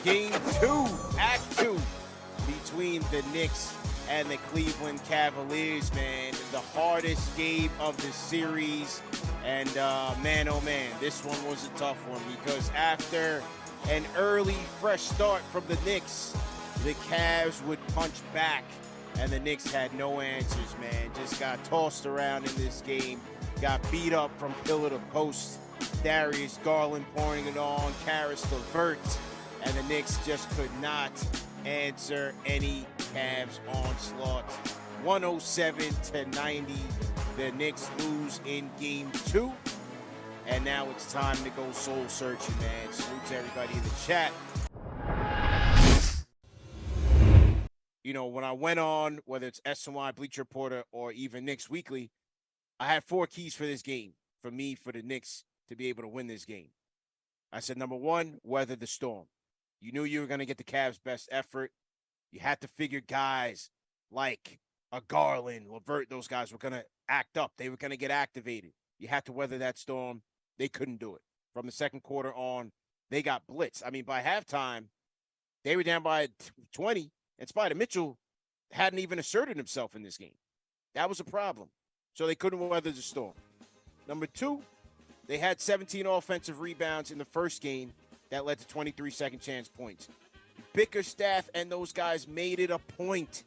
Game 2, Act 2, between the Knicks and the Cleveland Cavaliers, man. The hardest game of the series. And man, oh man, this one was a tough one because after an early, fresh start from the Knicks, the Cavs would punch back. And the Knicks had no answers, man. Just got tossed around in this game. Got beat up from pillar to post. Darius Garland pouring it on. Karis LeVert. And the Knicks just could not answer any Cavs onslaught. 107-90. The Knicks lose in Game 2. And now it's time to go soul searching, man. Salute to everybody in the chat. You know, when I went on, whether it's SNY, Bleacher Reporter, or even Knicks Weekly, I had 4 keys for this game, for me, for the Knicks to be able to win this game. I said, number 1, weather the storm. You knew you were going to get the Cavs' best effort. You had to figure guys like a Garland, LeVert, those guys were going to act up. They were going to get activated. You had to weather that storm. They couldn't do it. From the second quarter on, they got blitzed. I mean, by halftime, they were down by 20. And Spider Mitchell hadn't even asserted himself in this game. That was a problem. So they couldn't weather the storm. Number 2, they had 17 offensive rebounds in the first game that led to 23 second chance points. Bickerstaff and those guys made it a point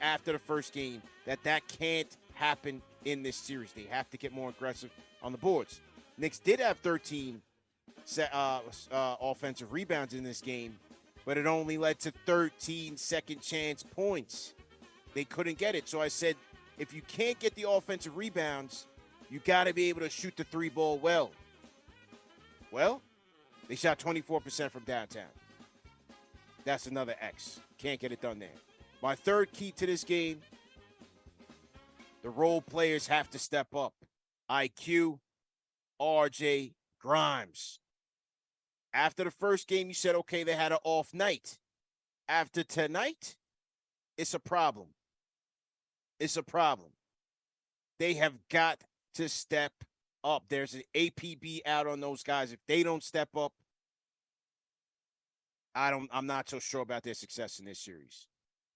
after the first game that can't happen in this series. They have to get more aggressive on the boards. Knicks did have 13 offensive rebounds in this game, but it only led to 13 second chance points. They couldn't get it. So I said, if you can't get the offensive rebounds, you got to be able to shoot the 3-ball well. Well, they shot 24% from downtown. That's another X. Can't get it done there. My third key to this game, the role players have to step up. IQ, RJ, Grimes. After the first game, you said, okay, they had an off night. After tonight, it's a problem. It's a problem. They have got to step up. There's an APB out on those guys. If they don't step up, I'm not so sure about their success in this series.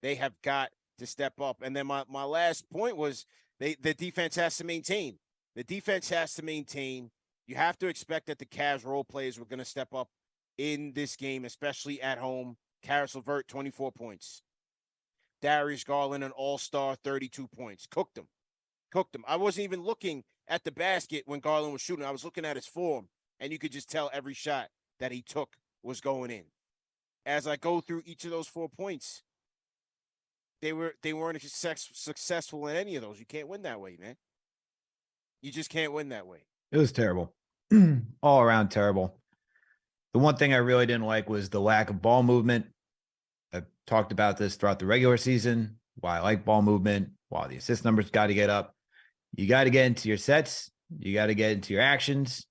They have got to step up. And then my last point was the defense has to maintain. The defense has to maintain. You have to expect that the Cavs role players were going to step up in this game, especially at home. Karis LeVert, 24 points. Darius Garland, an all-star, 32 points. Cooked them. I wasn't even looking at the basket when Garland was shooting. I was looking at his form, and you could just tell every shot that he took was going in. As I go through each of those 4 points, they weren't successful in any of those. You can't win that way, man. You just can't win that way. It was terrible. All around terrible. The one thing I really didn't like was the lack of ball movement. I've talked about this throughout the regular season, why I like ball movement, why the assist numbers got to get up. You got to get into your sets. You got to get into your actions.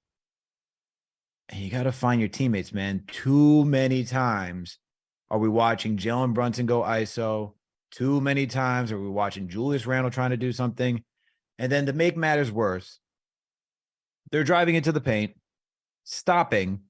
And you got to find your teammates, man. Too many times are we watching Jalen Brunson go ISO. Too many times are we watching Julius Randle trying to do something. And then to make matters worse, they're driving into the paint, stopping,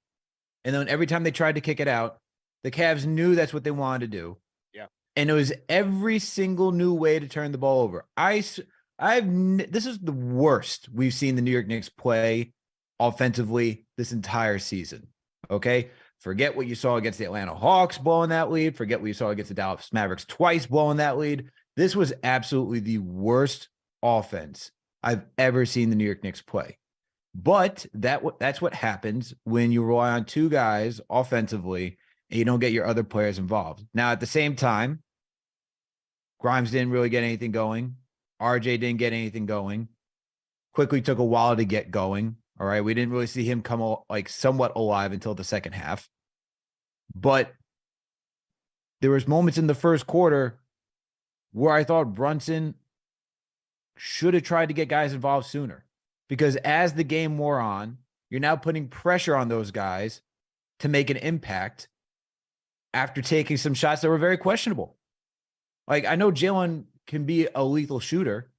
and then every time they tried to kick it out, the Cavs knew that's what they wanted to do. Yeah. And it was every single new way to turn the ball over. This is the worst we've seen the New York Knicks play offensively this entire season. Okay? Forget what you saw against the Atlanta Hawks blowing that lead. Forget what you saw against the Dallas Mavericks twice blowing that lead. This was absolutely the worst offense I've ever seen the New York Knicks play. But that's what happens when you rely on 2 guys offensively and you don't get your other players involved. Now, at the same time, Grimes didn't really get anything going. RJ didn't get anything going. Quickly took a while to get going. All right. We didn't really see him come somewhat alive until the second half. But there was moments in the first quarter where I thought Brunson should have tried to get guys involved sooner. Because as the game wore on, you're now putting pressure on those guys to make an impact after taking some shots that were very questionable. Like, I know Jalen can be a lethal shooter,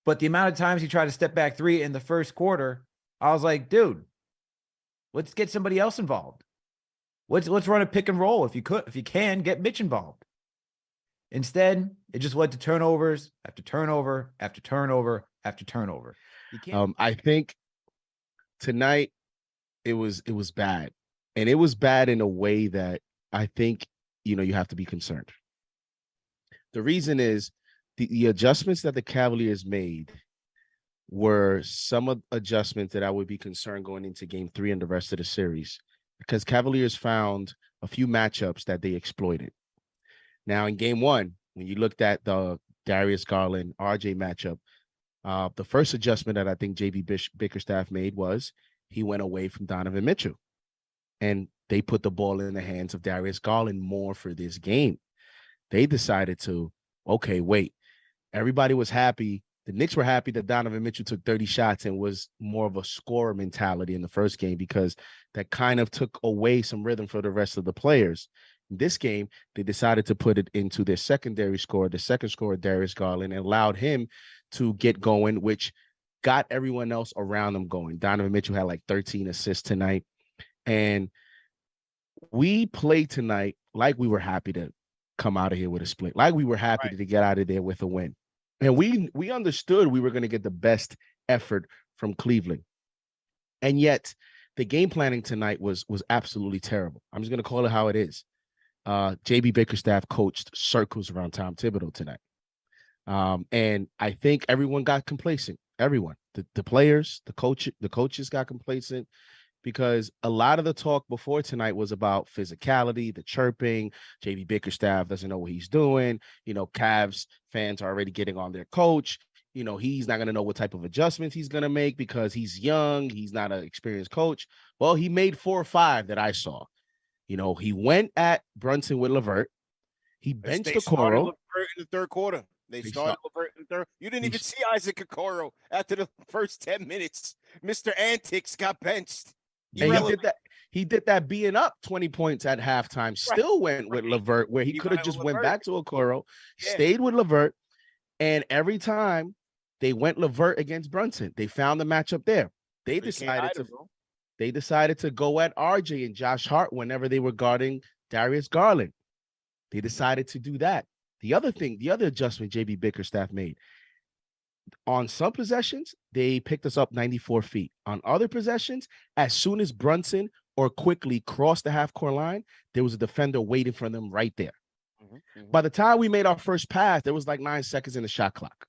but the amount of times he tried to step back 3 in the first quarter, I was like, dude, let's get somebody else involved. Let's run a pick and roll if you can get Mitch involved. Instead, it just led to turnovers after turnover after turnover after turnover. You can't. I think tonight it was bad, and it was bad in a way that I think you have to be concerned. The reason is the adjustments that the Cavaliers made were some adjustments that I would be concerned going into Game 3 and the rest of the series, because Cavaliers found a few matchups that they exploited. Now, in Game 1, when you looked at the Darius Garland RJ matchup, the first adjustment that I think JB Bickerstaff made was he went away from Donovan Mitchell, and they put the ball in the hands of Darius Garland more for this game. They decided to, okay, wait. Everybody was happy. The Knicks were happy that Donovan Mitchell took 30 shots and was more of a scorer mentality in the first game, because that kind of took away some rhythm for the rest of the players. In this game, they decided to put it into their secondary scorer, the second scorer, Darius Garland, and allowed him to get going, which got everyone else around them going. Donovan Mitchell had like 13 assists tonight. And we played tonight like we were happy to come out of here with a split, like we were happy to get out of there with a win. And we understood we were going to get the best effort from Cleveland. And yet the game planning tonight was absolutely terrible. I'm just going to call it how it is. JB Bickerstaff coached circles around Tom Thibodeau tonight. And I think everyone got complacent. Everyone, the players, the coaches got complacent, because a lot of the talk before tonight was about physicality, the chirping. JB Bickerstaff doesn't know what he's doing. Cavs fans are already getting on their coach. He's not going to know what type of adjustments he's going to make because he's young. He's not an experienced coach. Well, he made 4 or 5 that I saw. He went at Brunson with LeVert. He benched Okoro in the third quarter. They started LeVert in the third. You didn't even see Isaac Okoro after the first 10 minutes. Mr. Antics got benched. And he did that being up 20 points at halftime, still went with LeVert, where he could have just went back to Okoro, stayed with LeVert, and every time they went LeVert against Brunson, they found the matchup there. They decided to go at RJ and Josh Hart whenever they were guarding Darius Garland. They decided to do that. The other adjustment JB Bickerstaff made, on some possessions, they picked us up 94 feet. On other possessions, as soon as Brunson or Quickly crossed the half-court line, there was a defender waiting for them right there. By the time we made our first pass, there was like 9 seconds in the shot clock.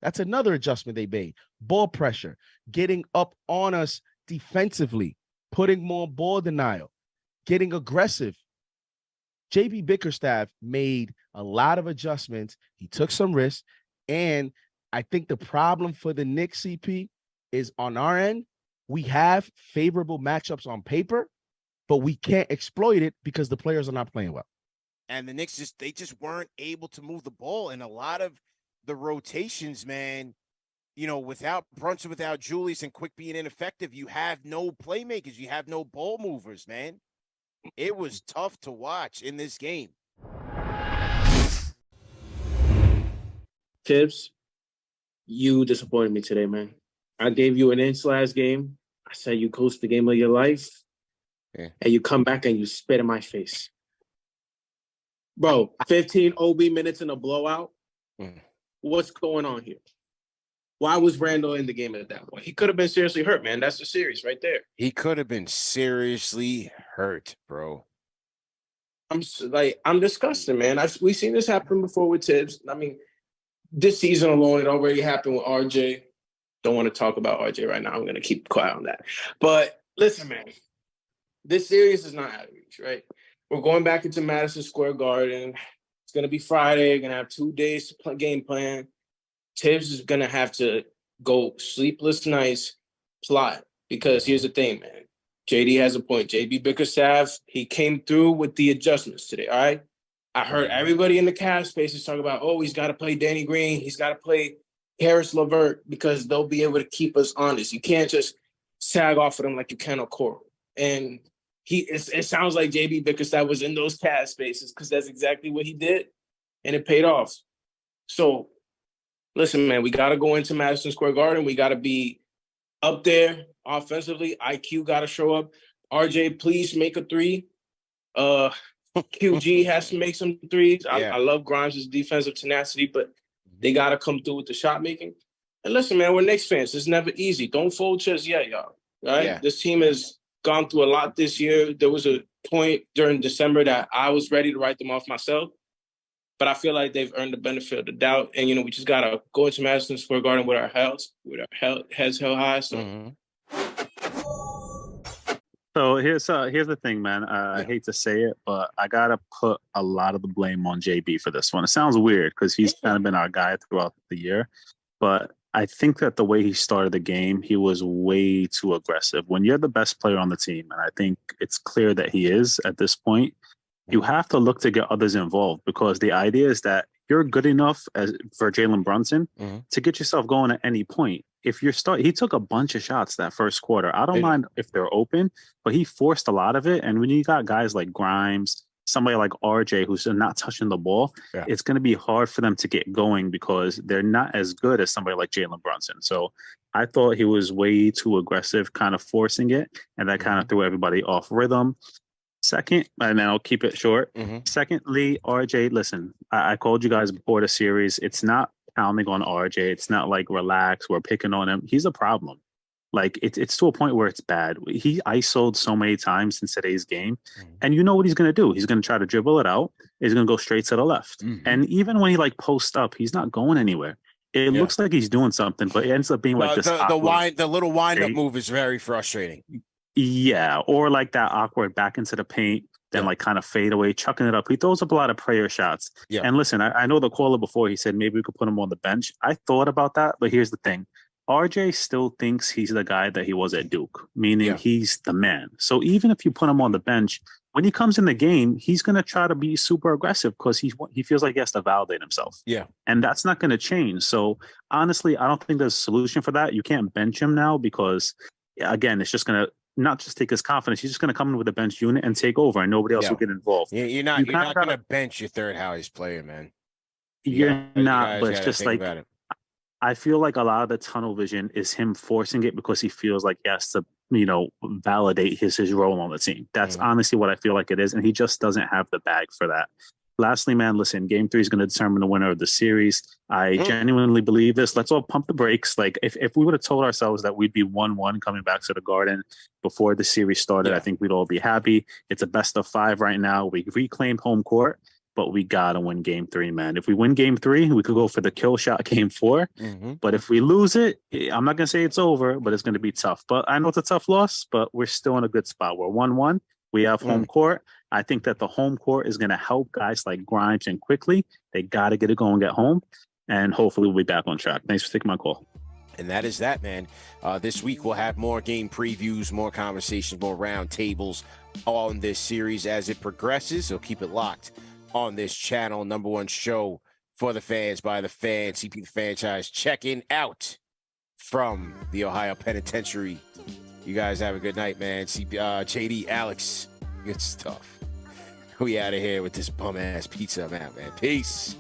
That's another adjustment they made. Ball pressure, getting up on us defensively, putting more ball denial, getting aggressive. JB Bickerstaff made a lot of adjustments. He took some risks, and I think the problem for the Knicks, CP, is on our end, we have favorable matchups on paper, but we can't exploit it because the players are not playing well. And the Knicks just weren't able to move the ball. And a lot of the rotations, man, without Brunson, without Julius, and Quick being ineffective, you have no playmakers. You have no ball movers, man. It was tough to watch in this game. Tibbs, you disappointed me today, man. I gave you an inch last game. I said you coached the game of your life. Yeah. And you come back and you spit in my face. Bro, 15 OB minutes in a blowout. What's going on here? Why was Randall in the game at that point? He could have been seriously hurt, man. That's the series right there. He could have been seriously hurt, bro. I'm disgusted, man. We've seen this happen before with Tibbs. I mean, this season alone, it already happened with RJ. Don't want to talk about RJ right now. I'm going to keep quiet on that. But listen, man, this series is not out of reach, right? We're going back into Madison Square Garden. It's going to be Friday. We're going to have 2 days to game plan. Tibbs is going to have to go sleepless nights plot, because here's the thing, man. JD has a point. JB Bickerstaff, he came through with the adjustments today, all right? I heard everybody in the Cavs spaces talk about, he's got to play Danny Green. He's got to play Harris LeVert because they'll be able to keep us honest. You can't just sag off of them like you can Okoro. And it sounds like JB Bickerstaff was in those Cavs spaces because that's exactly what he did, and it paid off. So, listen, man, we got to go into Madison Square Garden. We got to be up there offensively. IQ got to show up. RJ, please make a 3. QG has to make some threes. Yeah. I love Grimes' defensive tenacity, but they got to come through with the shot making. And listen, man, we're Knicks fans. It's never easy. Don't fold just yet, y'all. Right? Yeah. This team has gone through a lot this year. There was a point during December that I was ready to write them off myself. But I feel like they've earned the benefit of the doubt. And, we just got to go into Madison Square Garden with our heads held high. So. So here's the thing, man. I hate to say it, but I gotta put a lot of the blame on JB for this one. It sounds weird because he's kind of been our guy throughout the year, but I think that the way he started the game, he was way too aggressive. When you're the best player on the team, and I think it's clear that he is at this point, you have to look to get others involved because the idea is that you're good enough for Jalen Brunson to get yourself going at any point. If you're he took a bunch of shots that first quarter. I don't mind if they're open, but he forced a lot of it. And when you got guys like Grimes, somebody like RJ who's not touching the ball, it's going to be hard for them to get going because they're not as good as somebody like Jalen Brunson. So I thought he was way too aggressive, kind of forcing it, and that kind of threw everybody off rhythm. Second, and then I'll keep it short. Secondly, RJ, listen, I called you guys before the series. It's not pounding on RJ. It's not like relax, we're picking on him. He's a problem. Like it's to a point where it's bad. He ISO'd so many times in today's game. And you know what he's going to do? He's going to try to dribble it out. He's going to go straight to the left. And even when he posts up, he's not going anywhere. It looks like he's doing something, but it ends up being like this. The little wind up move is very frustrating. Yeah. Or like that awkward back into the paint, then kind of fade away, chucking it up. He throws up a lot of prayer shots. Yeah. And listen, I know the caller before, he said maybe we could put him on the bench. I thought about that, but here's the thing. RJ still thinks he's the guy that he was at Duke, meaning he's the man. So even if you put him on the bench, when he comes in the game, he's going to try to be super aggressive because he feels like he has to validate himself. Yeah. And that's not going to change. So honestly, I don't think there's a solution for that. You can't bench him now because, again, it's just going to not just take his confidence. He's just going to come in with a bench unit and take over and nobody else will get involved. You're not going to bench your third highest player, man. You're not, but it's just like, I feel like a lot of the tunnel vision is him forcing it because he feels like he has to, validate his role on the team. That's honestly what I feel like it is. And he just doesn't have the bag for that. Lastly, man, listen, game 3 is going to determine the winner of the series. I genuinely believe this. Let's all pump the brakes. Like if we would have told ourselves that we'd be 1-1 coming back to the Garden before the series started, I think we'd all be happy. It's a best of 5 right now. We reclaimed home court, but we got to win game 3, man. If we win game 3, we could go for the kill shot game 4. But if we lose it, I'm not going to say it's over, but it's going to be tough. But I know it's a tough loss, but we're still in a good spot. We're 1-1. We have home court. I think that the home court is going to help guys like Grimes and Quickly. They got to get it going, get home, and hopefully we'll be back on track. Thanks for taking my call. And that is that, man. This week we'll have more game previews, more conversations, more round tables on this series as it progresses. So keep it locked on this channel. #1 show for the fans, by the fans, CP the franchise, checking out from the Ohio Penitentiary. You guys have a good night, man. JD, Alex, good stuff. We out of here with this bum ass pizza, man. Peace.